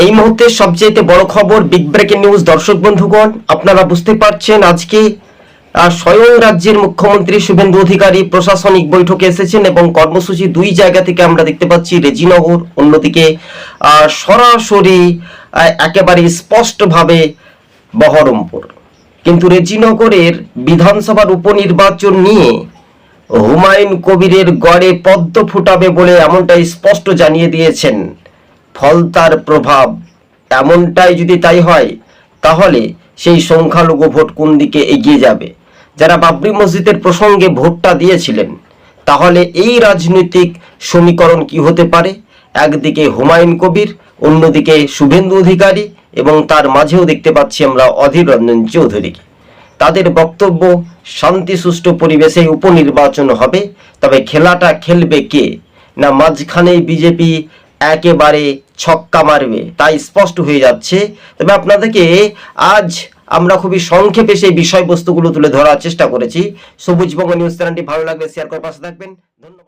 এই মুহূর্তে সবচেয়ে বড় খবর, বিগ ব্রেকিং নিউজ। দর্শক বন্ধুগণ, আপনারা বুঝতে পারছেন আজকে স্বয়ং রাজ্যের মুখ্যমন্ত্রী শুভেন্দু অধিকারী প্রশাসনিক বৈঠকে এসেছেন এবং কর্মসূচি দুই জায়গা থেকে আমরা দেখতে পাচ্ছি, রেজিনগর, অন্যদিকে সরাসরি একেবারে স্পষ্টভাবে বহরমপুর। কিন্তু রেজিনগরের বিধানসভার উপনির্বাচন নিয়ে হুমায়ুন কবিরের গড়ে পদ্ম ফুটাবে বলে এমনটাই স্পষ্ট জানিয়ে দিয়েছেন। ফল তার প্রভাব, এমনটাই যদি তাই হয় তাহলে সেই সংখ্যালঘু ভোট কোন দিকে এগিয়ে যাবে। যারা বাবরি মসজিদের প্রসঙ্গে ভোটটা দিয়েছিলেন, তাহলে এই রাজনৈতিক সমীকরণ কি হতে পারে? একদিকে হুমায়ুন কবির, অন্যদিকে শুভেন্দু অধিকারী এবং তার মাঝেও দেখতে পাচ্ছি আমরা অধীর রঞ্জন চৌধুরীকে। তাদের বক্তব্য, শান্তি সুষ্ঠু পরিবেশে উপনির্বাচন হবে, তবে খেলাটা খেলবে কে? না মাঝখানেই বিজেপি একেবারে ছক্কা মারবে, তাই স্পষ্ট হয়ে যাচ্ছে। তবে আপনাদেরকে আজ আমরা খুবই সংক্ষেপে সেই বিষয়বস্তুগুলো তুলে ধরার চেষ্টা করেছি। সবুজবঙ্গ নিউজ চ্যানেলটি ভালো লাগলে শেয়ার করে পাশে থাকবেন। ধন্যবাদ।